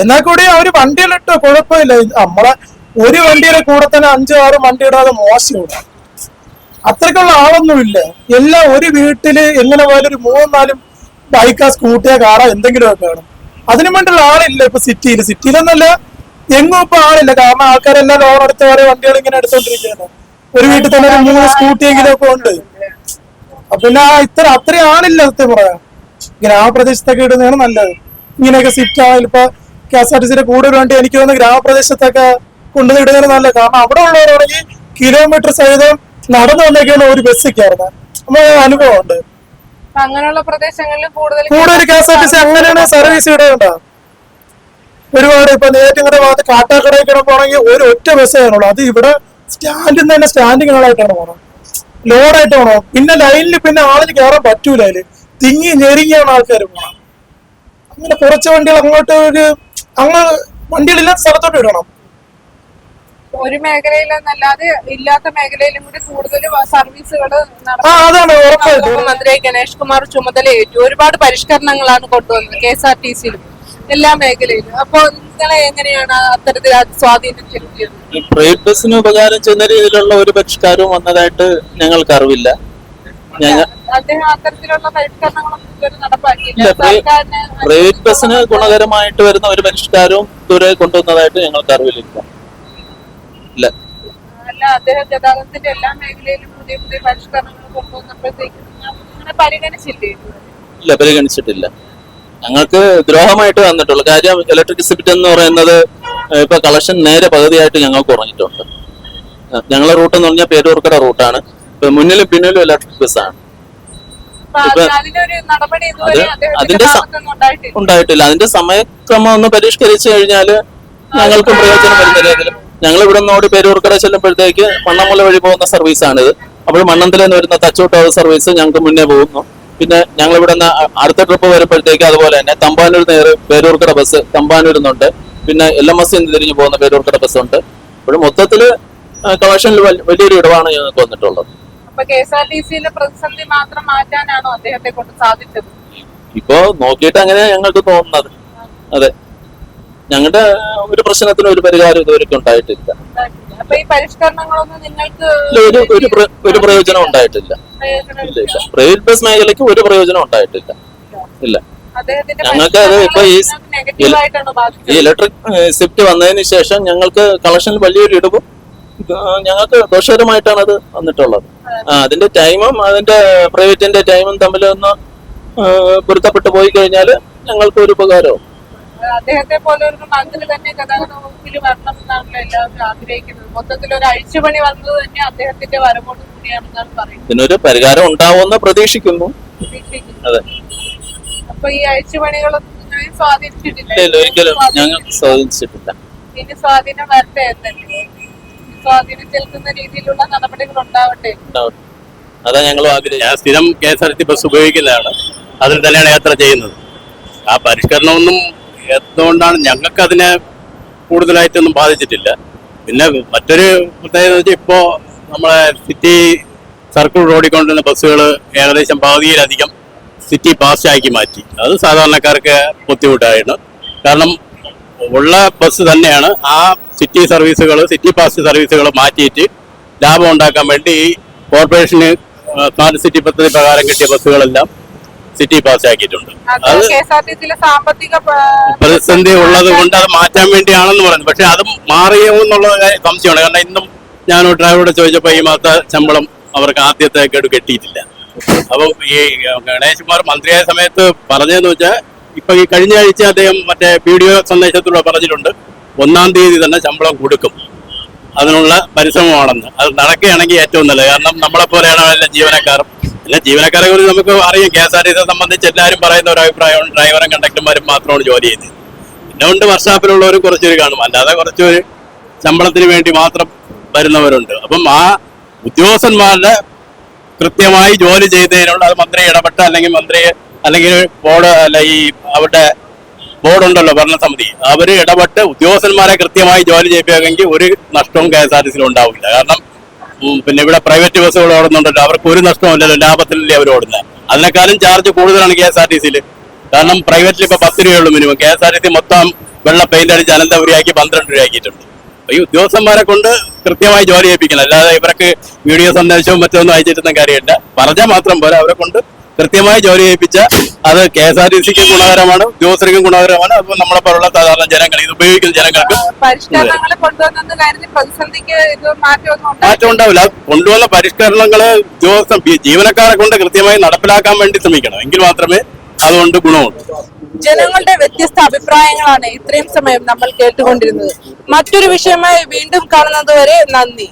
എന്നാൽ കൂടി അവര് വണ്ടിയിലിട്ടോ കുഴപ്പമില്ല. നമ്മളെ ഒരു വണ്ടിയുടെ കൂടെ തന്നെ 5-6 വണ്ടി ഇടാതെ മോശമില്ല. അത്രയ്ക്കുള്ള ആളൊന്നുമില്ല. എല്ലാം ഒരു വീട്ടില് എങ്ങനെ പോയാലും ഒരു 3-4 ബൈക്കാ സ്കൂട്ടിയാ കാറാ എന്തെങ്കിലുമൊക്കെ കാണും. അതിനു വേണ്ടിയുള്ള ആളില്ല ഇപ്പൊ സിറ്റിയിലൊന്നല്ല എങ്ങും ഇപ്പൊ ആളില്ല. കാരണം ആൾക്കാരെല്ലാം ലോൺ എടുത്ത ഓരോ വണ്ടികൾ ഇങ്ങനെ എടുത്തോണ്ടിരിക്കുകയാണ്. ഒരു വീട്ടിൽ തന്നെ 3 സ്കൂട്ടിയെങ്കിലും ഒക്കെ ഉണ്ട്. അപ്പൊ പിന്നെ അത്രയും ആളില്ല സത്യം പറയാം. ഗ്രാമപ്രദേശത്തൊക്കെ ഇടുന്നതാണ് നല്ലത്. ഇങ്ങനെയൊക്കെ സിറ്റ് ആയാലും ഇപ്പൊ KSRTC കൂടുതൽ വേണ്ടി എനിക്ക് തോന്നുന്നു ഗ്രാമപ്രദേശത്തൊക്കെ കൊണ്ടുവന്നിടുന്നതാണ് നല്ലത്. കാരണം അവിടെ ഉള്ളവരാണെങ്കിൽ കിലോമീറ്റർ സഹിതം നടന്നു വന്നൊക്കെയാണ് ഒരു ബസ് കയറുന്നത്. നമ്മുടെ അനുഭവം ഉണ്ട്. അങ്ങനെയുള്ള പ്രദേശങ്ങളിൽ കൂടുതൽ KSRTC അങ്ങനെയാണ് സർവീസ് ഇടേണ്ട. ഒരുപാട് ഇപ്പൊ നേരിട്ട് ഭാഗത്ത് കാട്ടാക്കടയിൽ പോകണമെങ്കിൽ ഒരു ഒറ്റ ബസ് കാണുള്ളൂ. അത് ഇവിടെ സ്റ്റാൻഡിൽ നിന്ന് തന്നെ സ്റ്റാൻഡിങ്ങുകളായിട്ടാണ് പോകണം, ലോഡായിട്ട് പോകണം. പിന്നെ ലൈനിൽ പിന്നെ ആളിന് കയറാൻ പറ്റൂല. അതില് തിങ്ങി ഞെരുങ്ങിയാണ് ആൾക്കാർ പോകണം. അങ്ങനെ കുറച്ച് വണ്ടികൾ അങ്ങോട്ട് വണ്ടികളില്ലാത്ത സ്ഥലത്തോട്ട് ഇടണം. ഒരു മേഖലയിലെന്നല്ലാതെ ഇല്ലാത്ത മേഖലയിലും കൂടി കൂടുതൽ സർവീസുകൾ അതാണ് ഉറപ്പായിട്ടും. മന്ത്രി ഗണേഷ് കുമാർ ചുമതലയേറ്റു. ഒരുപാട് പരിഷ്കരണങ്ങളാണ് കൊണ്ടുവന്നത് KSRTC-യിലും എല്ലാ മേഖലയിലും. അപ്പൊ നിങ്ങളെ എങ്ങനെയാണ് അത്തരത്തിൽ സ്വാധീനം ചെലുത്തിയത്? പ്രൈവറ്റ് ബസ്സിന് ഉപകാരം ചെയ്യുന്ന രീതിയിലുള്ള ഒരു പരിഷ്കാരവും വന്നതായിട്ട് ഞങ്ങൾക്ക് അറിവില്ല. അദ്ദേഹം അത്തരത്തിലുള്ള പരിഷ്കരണങ്ങളൊന്നും ഇതുവരെ നടപ്പാക്കിയില്ല. പ്രൈവറ്റ് ബസ്സിന് ഗുണകരമായിട്ട് വരുന്ന ഒരു പരിഷ്കാരവും ഇതുവരെ കൊണ്ടുവന്നതായിട്ട് ഞങ്ങൾക്ക് അറിവില്ല. അല്ല, അദ്ദേഹം ഗതാഗതത്തിന്റെ എല്ലാ മേഖലയിലും പുതിയ പരിഷ്കരണങ്ങൾ കൊണ്ടുവന്നപ്പോഴത്തേക്കും അങ്ങനെ പരിഗണിച്ചില്ലേ? ഇല്ല, പരിഗണിച്ചിട്ടില്ല. ഞങ്ങൾക്ക് ദ്രോഹമായിട്ട് വന്നിട്ടുള്ളൂ. കാര്യം ഇലക്ട്രിസിറ്റി എന്ന് പറയുന്നത് ഇപ്പൊ കളക്ഷൻ നേരെ പകുതിയായിട്ട് ഞങ്ങൾക്ക് കുറഞ്ഞിട്ടുണ്ട്. ഞങ്ങളെ റൂട്ട് എന്ന് പറഞ്ഞാൽ പേരൂർക്കട റൂട്ടാണ്. മുന്നിലും പിന്നിലും ഇലക്ട്രിക് ബസ്സാണ്. ഉണ്ടായിട്ടില്ല. അതിന്റെ സമയക്രമം ഒന്ന് പരിഷ്കരിച്ചു കഴിഞ്ഞാൽ ഞങ്ങൾക്ക് പ്രയോജനം വരുന്ന രീതിയിൽ. ഞങ്ങൾ ഇവിടെ നിന്നോട് പേരൂർക്കട ചെല്ലുമ്പോഴത്തേക്ക് മണ്ണമ്പുല വഴി പോകുന്ന സർവീസാണിത്. അപ്പോൾ മണ്ണന്തല എന്ന് വരുന്ന തച്ചോട്ടാവ് സർവീസ് ഞങ്ങൾക്ക് മുന്നേ പോകുന്നു. പിന്നെ ഞങ്ങൾ ഇവിടെ നിന്ന് അടുത്ത ട്രിപ്പ് വരുമ്പോഴത്തേക്ക് അതുപോലെ തന്നെ തമ്പാനൂർ നേരെ പേരൂർക്കട ബസ് തമ്പാനൂരിന്നുണ്ട്. പിന്നെ LMS തിരിഞ്ഞു പോകുന്ന പേരൂർക്കട ബസ് ഉണ്ട്. അപ്പോൾ മൊത്തത്തില് കളക്ഷനിൽ വലിയൊരു ഇടവാണ് ഞങ്ങൾക്ക് വന്നിട്ടുള്ളത്. KSRTC-യിലെ പ്രതിസന്ധി മാത്രം മാറ്റാനാണോ അദ്ദേഹത്തെ കൊണ്ട് സാധിച്ചത്? ഇപ്പോ നോക്കിയിട്ട് അങ്ങനെ ഞങ്ങൾക്ക് തോന്നുന്നത്. അതെ, ഞങ്ങളുടെ ഒരു പ്രശ്നത്തിന് ഒരു പരിഹാരം ഇതുവരെ ഉണ്ടായിട്ടില്ല. അപ്പൊ ഈ പരിഷ്കരണങ്ങളൊന്നും നിങ്ങൾക്ക് ഒരു പ്രയോജനം ഉണ്ടായിട്ടില്ല. പ്രൈവറ്റ് ബസ് മേഖലയ്ക്ക് ഒരു പ്രയോജനം ഉണ്ടായിട്ടില്ല. ഇല്ല, ഞങ്ങൾക്ക് അത് ഇപ്പൊ ഈ ഇലക്ട്രിക് സ്വിഫ്റ്റ് വന്നതിന് ശേഷം ഞങ്ങൾക്ക് കളക്ഷനിൽ വലിയൊരു ഇടിവും ഞങ്ങൾക്ക് ദോഷകരമായിട്ടാണ് അത് വന്നിട്ടുള്ളത്. അതിന്റെ ടൈമും അതിന്റെ പ്രൈവറ്റിന്റെ ടൈമും തമ്മിലൊന്ന് പൊരുത്തപ്പെട്ടു പോയി കഴിഞ്ഞാൽ ഞങ്ങൾക്ക് ഒരു ഉപകാരവും. അദ്ദേഹത്തെ പോലെ ഒരു മന്ത്രി തന്നെ ഗതാഗത വകുപ്പിൽ വരണം എന്നാണല്ലോ എല്ലാവരും ആഗ്രഹിക്കുന്നത്. മൊത്തത്തിൽ ഒരു അഴിച്ചുപണി വന്നത് തന്നെ അദ്ദേഹത്തിന്റെ വരവോട് കൂടിയാണെന്നാണ് പറയുന്നത്. ഇതിനൊരു പരിഹാരം ഉണ്ടാവുമെന്ന് പ്രതീക്ഷിക്കുന്നു. അതെ. അപ്പൊ ഈ അഴിച്ചുപണികളൊന്നും സ്വാധീനിച്ചിട്ടില്ല? ഒരിക്കലും ഞങ്ങൾ സ്വാധീനിച്ചിട്ടില്ല. ഇനി സ്വാധീനം വരട്ടെ എന്നല്ലേ? സ്വാധീനം ചെലുത്തുന്ന രീതിയിലുള്ള നടപടികൾ ഉണ്ടാവട്ടെ. അതാ ഞങ്ങളും ആഗ്രഹിക്കുന്നത്. ഞാൻ സ്ഥിരം KSRTC ബസ് ഉപയോഗിക്കുന്നതാണ്, അതിൽ തന്നെയാണ് യാത്ര ചെയ്യുന്നത്. ആ പരിഷ്കരണമൊന്നും എന്തുകൊണ്ടാണ് ഞങ്ങൾക്ക് അതിനെ കൂടുതലായിട്ടൊന്നും ബാധിച്ചിട്ടില്ല. പിന്നെ മറ്റൊരു പ്രത്യേകത വെച്ചാൽ ഇപ്പോൾ നമ്മളെ സിറ്റി സർക്കിൾ റോഡിൽ കൊണ്ടുവരുന്ന ബസ്സുകൾ ഏകദേശം പകുതിയിലധികം സിറ്റി പാസ്റ്റാക്കി മാറ്റി. അത് സാധാരണക്കാർക്ക് ബുദ്ധിമുട്ടായിരുന്നു. കാരണം ഉള്ള ബസ് തന്നെയാണ് ആ സിറ്റി സർവീസുകൾ, സിറ്റി പാസ് സർവീസുകൾ മാറ്റിയിട്ട് ലാഭം ഉണ്ടാക്കാൻ വേണ്ടി ഈ കോർപ്പറേഷന് സ്മാർട്ട് സിറ്റി പദ്ധതി പ്രകാരം കിട്ടിയ ബസ്സുകളെല്ലാം സിറ്റി പാസ് ആക്കിയിട്ടുണ്ട്. അത് KSRTCയിലെ സാമ്പത്തിക പ്രതിസന്ധി ഉള്ളത് കൊണ്ട് അത് മാറ്റാൻ വേണ്ടിയാണെന്ന് പറയുന്നത്. പക്ഷെ അത് മാറിയോ എന്നുള്ള സംശയമാണ്. കാരണം ഇന്നും ഞാൻ ഡ്രൈവറോട് ചോദിച്ചപ്പോൾ ഈ മാസത്തെ ശമ്പളം അവർക്ക് ആദ്യത്തെ ഗഡു കെട്ടിയിട്ടില്ല. അപ്പം ഈ ഗണേഷ് കുമാർ മന്ത്രിയായ സമയത്ത് പറഞ്ഞതെന്ന് വെച്ചാൽ ഇപ്പൊ ഈ കഴിഞ്ഞ ആഴ്ച അദ്ദേഹം മറ്റേ വീഡിയോ സന്ദേശത്തിലൂടെ പറഞ്ഞിട്ടുണ്ട് 1-ാം തീയതി തന്നെ ശമ്പളം കൊടുക്കും, അതിനുള്ള പരിശ്രമമാണെന്ന്. അത് നടക്കുകയാണെങ്കിൽ ഏറ്റവും നല്ലത്. കാരണം നമ്മളെ പോലെയാണ് എല്ലാ ജീവനക്കാരും. പിന്നെ ജീവനക്കാരെ കുറിച്ച് നമുക്ക് അറിയാം, KSRTCയെ സംബന്ധിച്ച് എല്ലാവരും പറയുന്ന ഒരു അഭിപ്രായമാണ് ഡ്രൈവറും കണ്ടക്ടർമാരും മാത്രമാണ് ജോലി ചെയ്യുന്നത്. പിന്നെ കൊണ്ട് വർഷാപ്പിലുള്ളവരും കുറച്ചൊരു കാണും, അല്ലാതെ കുറച്ചൊരു ശമ്പളത്തിന് വേണ്ടി മാത്രം വരുന്നവരുണ്ട്. അപ്പം ആ ഉദ്യോഗസ്ഥന്മാരുടെ കൃത്യമായി ജോലി ചെയ്തതിനുള്ള അത് മന്ത്രി ഇടപെട്ട അല്ലെങ്കിൽ ബോർഡ് അല്ല ഈ അവരുടെ ബോർഡുണ്ടല്ലോ ഭരണസമിതി, അവർ ഇടപെട്ട് ഉദ്യോഗസ്ഥന്മാരെ കൃത്യമായി ജോലി ചെയ്യിപ്പിക്കുമെങ്കിൽ ഒരു നഷ്ടവും KSRTCയിൽ ഉണ്ടാവില്ല. കാരണം പിന്നെ ഇവിടെ പ്രൈവറ്റ് ബസ്സുകൾ ഓടുന്നുണ്ടല്ലോ, അവർക്ക് ഒരു നഷ്ടമില്ലല്ലോ, ലാഭത്തിലല്ലേ അവർ ഓടുന്നത്. അതിനേക്കാളും ചാർജ് കൂടുതലാണ് KSRTCയിൽ. കാരണം പ്രൈവറ്റിൽ ഇപ്പൊ 10 രൂപയുള്ളൂ മിനിമം. KSRTC മൊത്തം വെള്ള പെയിന്റ് അടിച്ച് അനന്തപുരിയാക്കി 12 രൂപയാക്കിയിട്ടുണ്ട്. ഈ ഉദ്യോഗസ്ഥന്മാരെ കൊണ്ട് കൃത്യമായി ജോലി ചെയ്യിപ്പിക്കണം, അല്ലാതെ ഇവർക്ക് വീഡിയോ സന്ദേശവും മറ്റൊന്നും അയച്ചിരുന്ന കാര്യമില്ല. പറഞ്ഞാൽ മാത്രം പോരാ, അവരെ കൊണ്ട് കൃത്യമായി ജോലി ചെയ്യിപ്പിച്ച അത് KSRTCക്ക് ഗുണകരമാണ്, ഉദ്യോഗസ്ഥർക്കും ഗുണകരമാണ്. അപ്പോൾ നമ്മളെ പോലുള്ള സാധാരണ ജനങ്ങൾ, ഇത് ഉപയോഗിക്കുന്ന ജനങ്ങൾക്ക് പരിഷ്കരണങ്ങൾ കൊണ്ടുവന്ന കാര്യത്തിൽ പ്രതിസന്ധിക്ക് ഇത് മാറ്റം ഉണ്ടാവില്ല. കൊണ്ടുവന്ന പരിഷ്കരണങ്ങള് ജീവനക്കാരെ കൊണ്ട് കൃത്യമായി നടപ്പിലാക്കാൻ വേണ്ടി ശ്രമിക്കണം, എങ്കിൽ മാത്രമേ അതുകൊണ്ട് ഗുണമുണ്ട്. ജനങ്ങളുടെ വ്യത്യസ്ത അഭിപ്രായങ്ങളാണ് ഇത്രയും സമയം നമ്മൾ കേട്ടുകൊണ്ടിരുന്നത്. മറ്റൊരു വിഷയമായി വീണ്ടും കാണുന്നത് വരെ നന്ദി.